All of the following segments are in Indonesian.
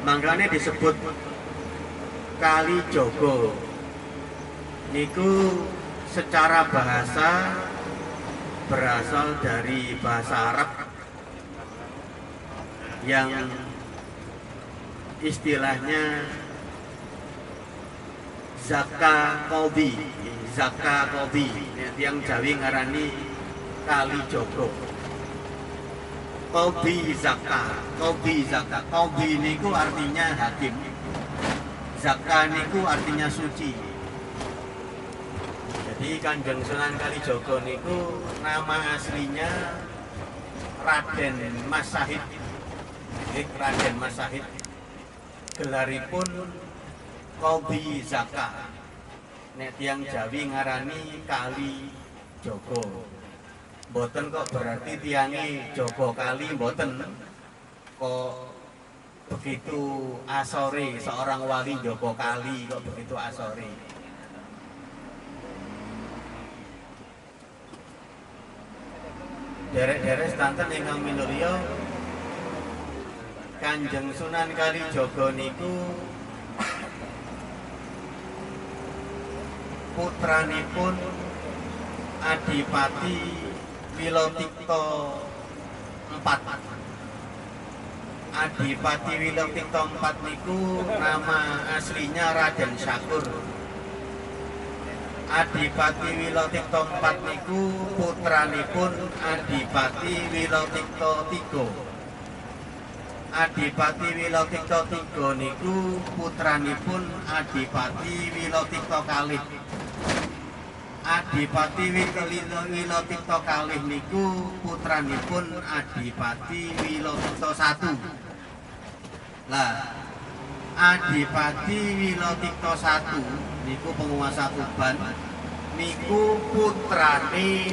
Mangkane disebut Kali Jogo. Niku secara bahasa berasal dari bahasa Arab yang istilahnya Zaka Kobi, Zaka Kobi, yang Jawi ngarani Kali Jogo. Kobi Zaka, Kobi Zaka, Kobi niku artinya hakim, Zaka niku artinya suci. Jadi Kanjeng Sunan Kalijogo niku nama aslinya Raden Mas Sahid. Raden Mas Sahid. Gelaripun Kobi Zaka. Nek tiyang Jawi ngarani Kali Jogo. Mboten kok berarti tiange Jogo Kali, mboten. Kok begitu asore seorang wali Jogo Kali, kok begitu asore. Derek-derek sedanten ingkang minulya, Kanjeng Sunan Kalijogo niku putranipun Adipati Wilotikto IV. Adipati Wilotikto IV niku nama aslinya Raden Syakur. Adipati Wilotikto IV niku putranipun Adipati Wilotikto III. Adipati Wilotikto III niku putranipun Adipati Wilotikto kalih. Adipati Wilotikto kalih niku putranipun Adipati Wilotikto I. Lah, Adipati Wilotikto I niku penguasa Tuban, niku putrane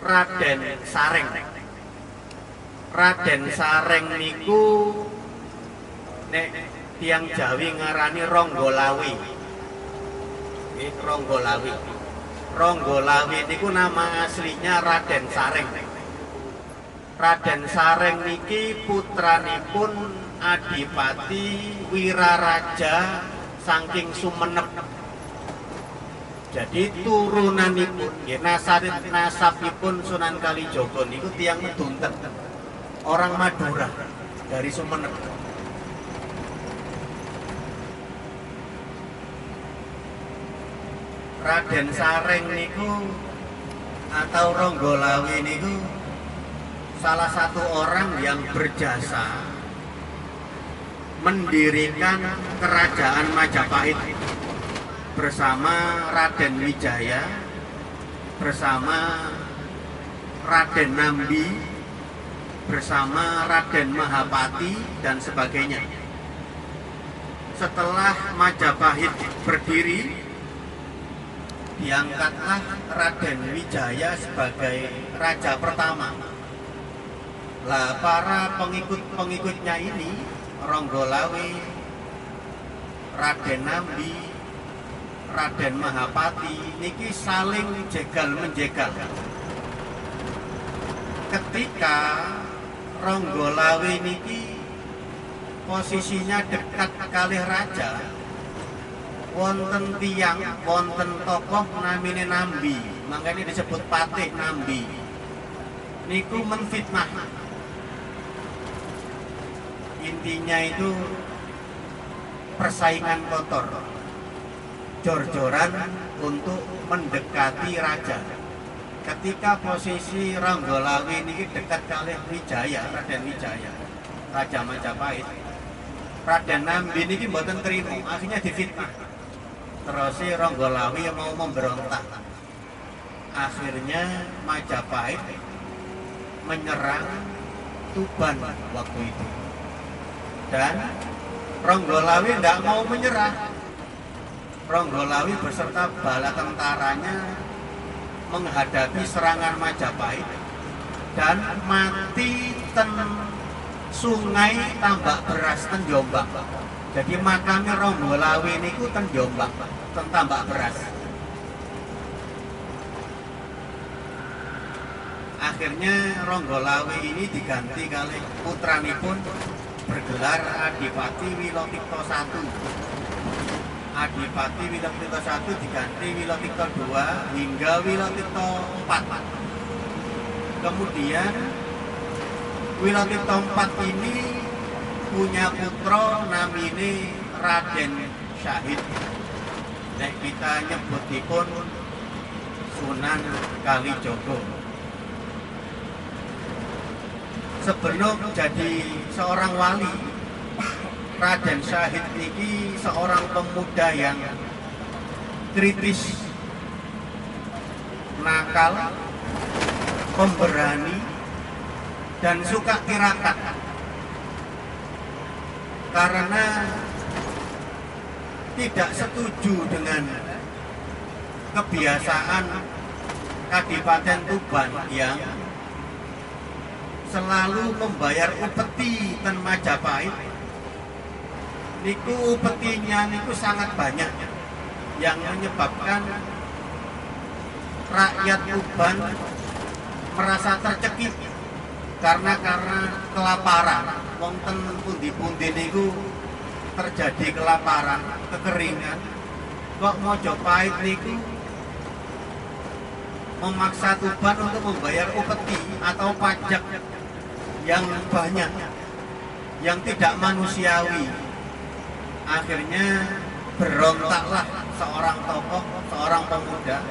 Raden Sareng. Raden Sareng niku nek tiang Jawi ngarani Ronggolawi. Ronggolawi. Ronggolawi niku nama aslinya Raden Sareng. Raden Sareng niki putranipun Adipati Wiraraja saking Sumenep. Jadi turunanipun, nasabipun Sunan Kalijogo niku tiang Medunten, orang Madura dari Sumenep. Raden Sareng niku atau Ronggolawi niku salah satu orang yang berjasa mendirikan kerajaan Majapahit bersama Raden Wijaya, bersama Raden Nambi, bersama Raden Mahapati dan sebagainya. Setelah Majapahit berdiri, diangkatlah Raden Wijaya sebagai raja pertama. Lah para pengikut-pengikutnya ini, Ronggolawi, Raden Nambi, Raden Mahapati niki saling jegal-menjegal. Ketika Ronggolawi niki posisinya dekat kalih raja, wonten tiang, wonten tokoh namine Nambi, makanya disebut Patih Nambi. Niku menfitnah. Intinya itu persaingan kotor, jor-joran untuk mendekati raja. Ketika posisi Ronggolawi ini dekat kalih Wijaya, Raden Wijaya, Raja Majapahit, Raden Nambi ini mboten trimo, akhirnya difitnah. Terus Ronggolawi mau memberontak. Akhirnya Majapahit menyerang Tuban waktu itu. Dan Ronggolawi tidak mau menyerah. Ronggolawi beserta bala tentaranya menghadapi serangan Majapahit dan mati ten sungai Tambak Beras ten Jombang. Jadi makamnya Ronggolawi niku ten Jombang, ten Tambak Beras. Akhirnya Ronggolawe ini diganti kali putranipun bergelar Adipati Wilotikto I. Adipati Wilotikto I diganti Wilotikto II hingga Wilotikto IV. Kemudian Wilotikto IV ini punya putra namine Raden Syahid. Nek kita nyebutipun Sunan Kalijogo. Sebelum jadi seorang wali, Raden Syahid ini seorang pemuda yang kritis, nakal, pemberani, dan suka tirakat. Karena tidak setuju dengan kebiasaan Kadipaten Tuban yang selalu membayar upeti ten Majapahit. Niku upetinya niku sangat banyak yang menyebabkan rakyat Tuban merasa tercekik karena kelaparan. Wonten pundi-pundi niku terjadi kelaparan, kekeringan. Kok Majapahit niku memaksa Tuban untuk membayar upeti atau pajak yang banyak, yang tidak manusiawi. Akhirnya berontaklah seorang tokoh, seorang pemuda,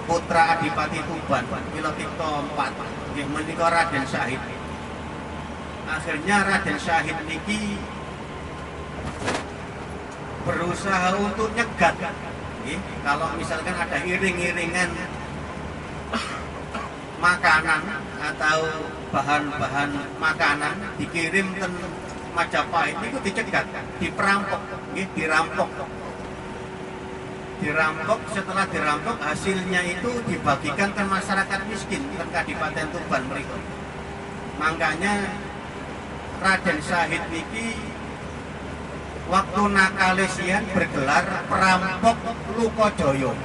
putra Adipati Tuban, Wilotikto IV, yang menika Raden Syahid. Akhirnya Raden Syahid niki berusaha untuk nyegat. Kalau misalkan ada iring-iringan makanan atau bahan-bahan makanan dikirim ke Majapahit itu dicegat, diperampok, dirampok. Setelah dirampok hasilnya itu dibagikan ke masyarakat miskin ke Kadipaten Tuban mereka. Makanya Raden Syahid niki waktu nakalesian bergelar perampok Lukojoyo.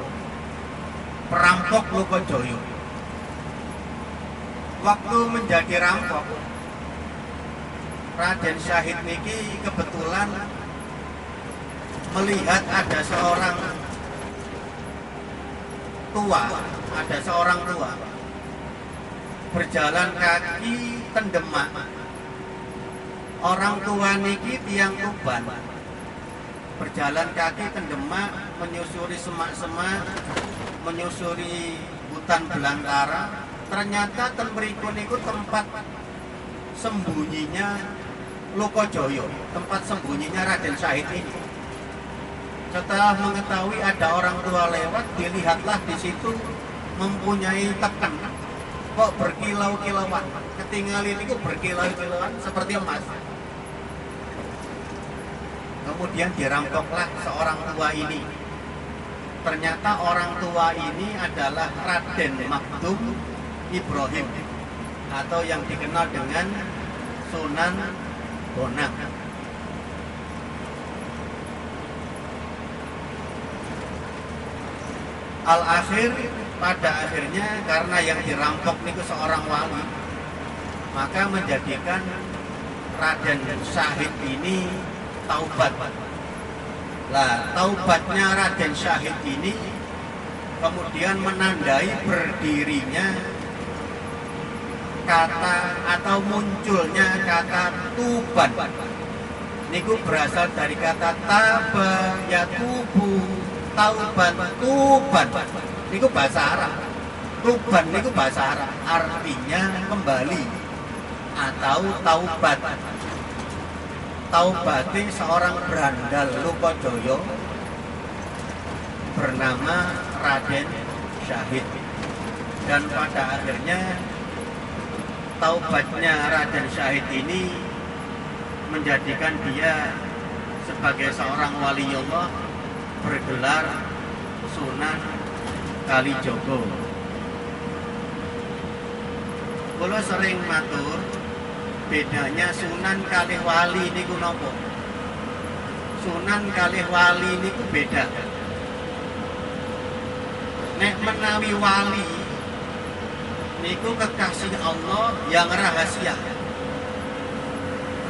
Perampok Lukojoyo. Waktu menjadi rampok, Raden Syahid niki kebetulan melihat ada seorang tua berjalan kaki tendemak. Orang tua niki tiang Tuban berjalan kaki tendemak menyusuri semak-semak, menyusuri hutan belantara. Ternyata ten mriku niku tempat sembunyinya Lukojoyo, tempat sembunyinya Raden Syahid ini. Setelah mengetahui ada orang tua lewat, dilihatlah di situ mempunyai teken, kok berkilau-kilauan, ketinggalan itu berkilau-kilauan seperti emas. Kemudian dirampoklah seorang tua ini. Ternyata orang tua ini adalah Raden Makdum Ibrahim atau yang dikenal dengan Sunan Bonang. Al-akhir, pada akhirnya karena yang dirampok niku seorang wali, maka menjadikan Raden Syahid ini taubat. Lah, taubatnya Raden Syahid ini kemudian menandai berdirinya kata atau munculnya kata Tuban. Niku berasal dari kata taba ya tubu, tauban, Tuban. Niku bahasa Arab. Tuban niku bahasa Arab, artinya kembali atau taubat. Taubati seorang berandal Lukojoyo bernama Raden Syahid. Dan pada akhirnya taubatnya Raden Syahid ini menjadikan dia sebagai seorang waliullah bergelar Sunan Kalijogo. Kula sering matur bedanya Sunan kalih wali niku napa? Sunan kalih wali niku beda. Nek menawi wali niku kekasih Allah yang rahasia.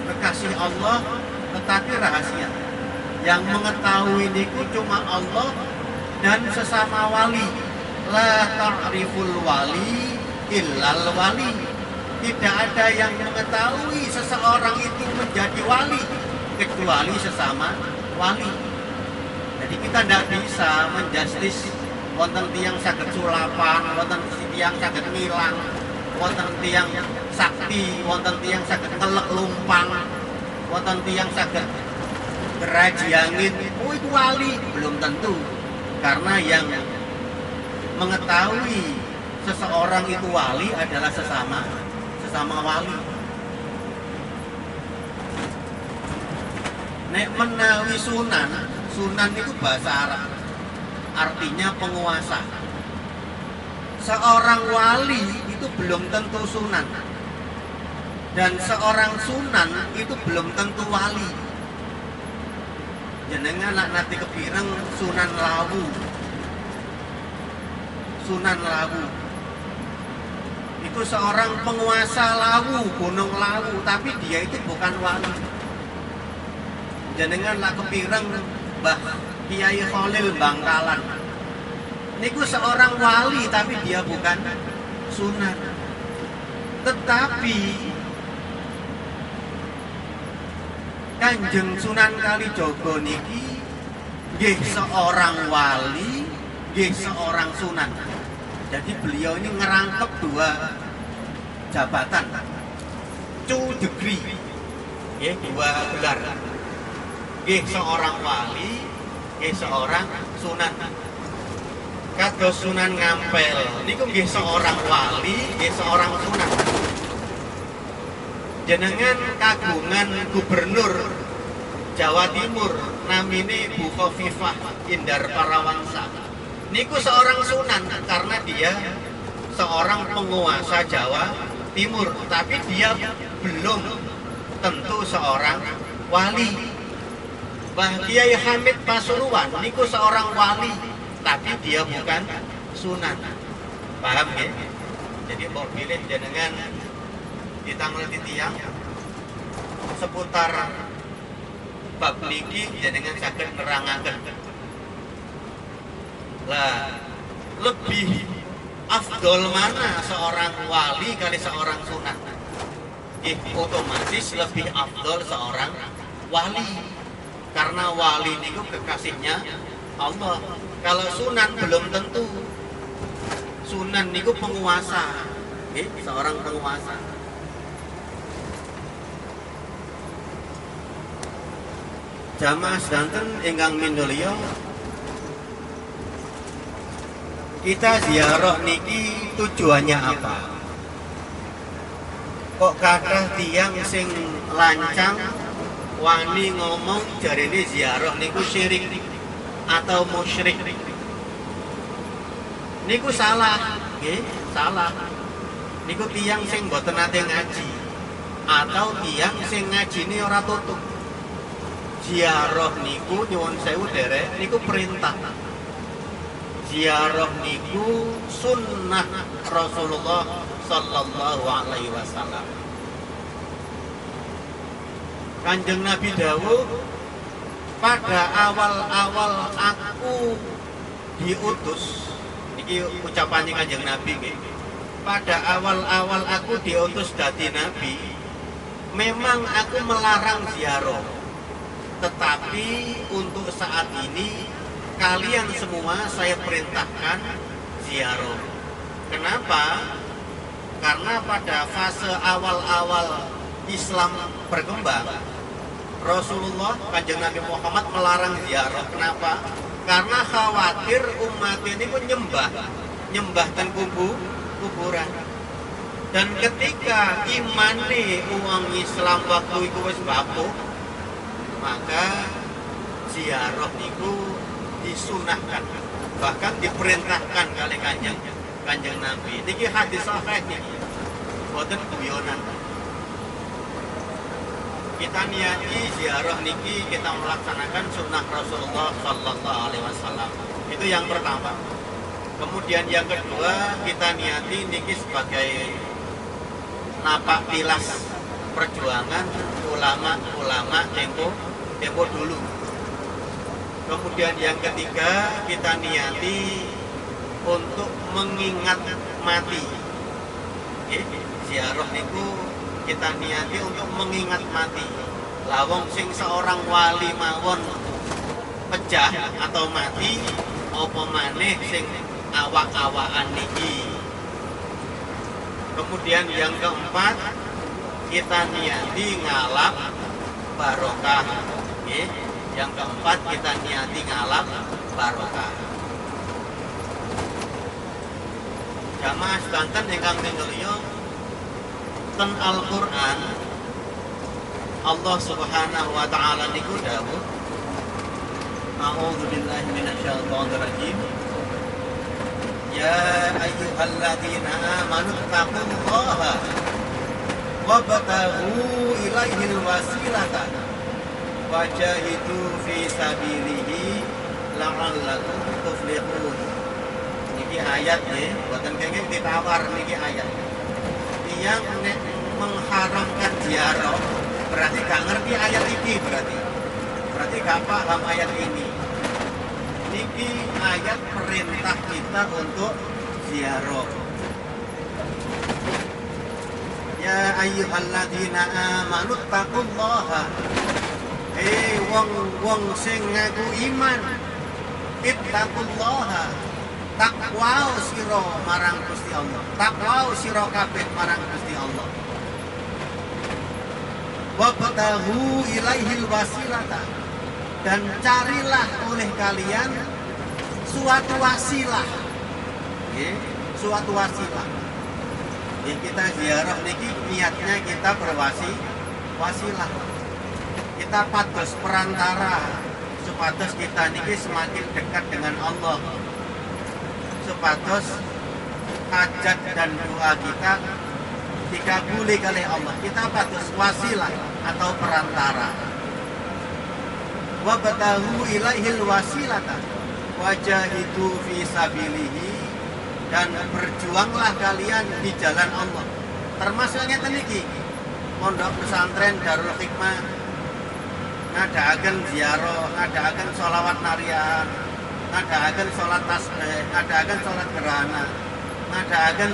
Kekasih Allah tetapi rahasia. Yang mengetahui niku cuma Allah dan sesama wali. La ta'riful wali illal wali. Tidak ada yang mengetahui seseorang itu menjadi wali kecuali sesama wali. Jadi kita tidak bisa menjustis wonten tiang saged sulapan, wonten tiang saged milang, wonten tiang sakti, wonten tiang saged ngelek lumpang, wonten tiang saged geraji angin. Oh itu wali, belum tentu. Karena yang mengetahui seseorang itu wali adalah sesama wali. Nek menawi sunan itu bahasa Arab, artinya penguasa. Seorang wali itu belum tentu sunan, dan seorang sunan itu belum tentu wali. Jenengan nanti kepireng Sunan Lawu. Sunan Lawu itu seorang penguasa Lawu, Gunung Lawu, tapi dia itu bukan wali. Jenengan lah kepireng Mbah Kiai Khalil Bangkalan. Niku seorang wali tapi dia bukan sunan. Tetapi Kanjeng Sunan Kalijaga niki nggih seorang wali, nggih seorang sunan. Jadi beliau ini ngerangkep dua jabatan, two degree, ya, dua gelar. Nggih seorang wali, nggih seorang sunan. Kados Sunan Ngampel niku nggih seorang wali, nggih seorang sunan. Jenengan kagungan gubernur Jawa Timur namine Bu Khofifah Indar Parawangsa. Niku seorang sunan karena dia seorang penguasa Jawa Timur, tapi dia belum tentu seorang wali. Mbah Kiai Hamid Pasuruan niku seorang wali, tapi dia bukan sunan. Paham ya? Jadi mau pilih jenengan kita ngerti tiang seputar bab niki jenengan saged nerangaken. Lah, lebih afdol mana seorang wali kali seorang sunan? Otomatis lebih afdol seorang wali. Karena wali niku kekasihnya Allah. Kalau sunan belum tentu. Sunan niku penguasa. Seorang penguasa. Jamaah sedanten ingkang minulya, kita ziarah niki tujuannya apa? Kok kathah tiyang sing lancang wani ngomong jarene ziarah niku syirik atau musyrik. Niku salah, nggih, salah. Niku tiyang sing mboten nate ngaji atau tiyang sing ngajine ora tutuk. Ziarah niku nyuwun sewu derek niku perintah. Ziarah niku sunnah Rasulullah sallallahu alaihi wasallam. Kanjeng Nabi dawuh, pada awal-awal aku diutus, iki ucapannya Kanjeng Nabi nggih. Pada awal-awal aku diutus dadi nabi, memang aku melarang ziarah. Tetapi untuk saat ini kalian semua saya perintahkan ziarah. Kenapa? Karena pada fase awal-awal Islam berkembang, Rasulullah Kanjeng Nabi Muhammad melarang ziarah. Kenapa? Karena khawatir umat ini pun nyembah dan kuburan. Dan ketika imane uang Islam waktu itu wis bapuh, maka ziarah niku disunahkan, bahkan diperintahkan kali kanjeng Nabi. Niki hadis sahih niki, boten guyonan. Kita niati ziarah niki kita melaksanakan sunnah Rasulullah sallallahu alaihi wasallam. Itu yang pertama. Kemudian yang kedua, kita niati niki sebagai napak tilas perjuangan ulama-ulama tempo dulu. Kemudian yang ketiga, kita niati untuk mengingat mati. Ziarah niku kita niati untuk mengingat mati. Lawong sing seorang wali mawon pecah atau mati, apa maneh sing awak-awakan niki. Kemudian yang keempat, kita niati ngalap barokah. Yang keempat, kita niati ngalap barokah. Jamaah sedanten ingkang tinulya, ten Al-Qur'an Allah Subhanahu wa taala niku dawuh, A'udzu billahi minasyaitonir rajim. Ya ayyuhalladzina amanu taqullaha wabtaghu ilaihil wasilata wajahidu fi sabilihi la'allakum tuflihun. Niki ayat nggih, boten kenging ditawar niki ayat. Yang mengharamkan ziarah berarti gak ngerti ayat ini, berarti gak paham ayat ini. Niki ayat perintah kita untuk ziarah. Ya ayyuhalladzina amanu taqullaha. Wong sing ngaku iman, ittaqullaha. Takwa sira marang Gusti Allah. Takwa sira kabeh marang Gusti Allah. Wabtaghu ilaihil wasilata, dan carilah oleh kalian suatu wasilah. Suatu wasilah. Kita ziarah niki niatnya kita wasilah. Kita pados perantara supados kita niki semakin dekat dengan Allah. Supados hajat dan doa kita dikabuli oleh Allah. Kita pados wasilah atau perantara. Wabtaghu ilaihil wasilata wajahidu fi sabilihi, dan berjuanglah kalian di jalan Allah. Termasuknya teniki pondok pesantren Darul Hikmah ngadaaken ziarah, ngadaaken sholawat narian, ngadaaken sholat tasbih, ngadaaken sholat gerhana, ngadaaken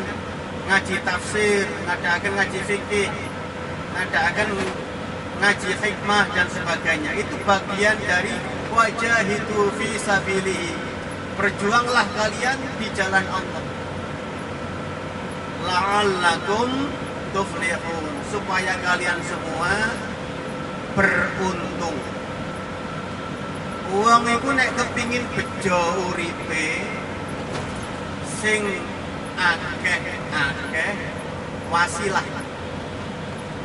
ngaji tafsir, ngadaaken ngaji fikih, ngadaaken ngaji hikmah dan sebagainya. Itu bagian dari wajahidu fi sabilihi. Berjuanglah kalian di jalan Allah. La'allakum tuflihun, supaya kalian semua beruntung. Wong iku nek kepingin bejo uripe sing akeh wasilah.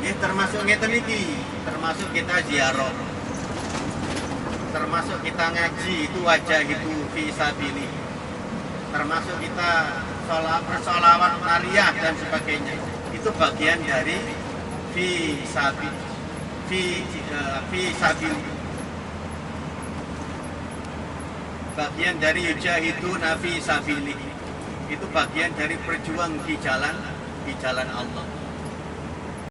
Nggih termasuk ngeten iki, termasuk kita ziarah. Termasuk kita ngaji, itu wajah itu fisabilillah. Termasuk kita bersolawat nariyah dan sebagainya. Itu bagian dari fisabilillah. Bagian dari yujahiduna fi sabilillah. Itu bagian dari berjuang di jalan Allah.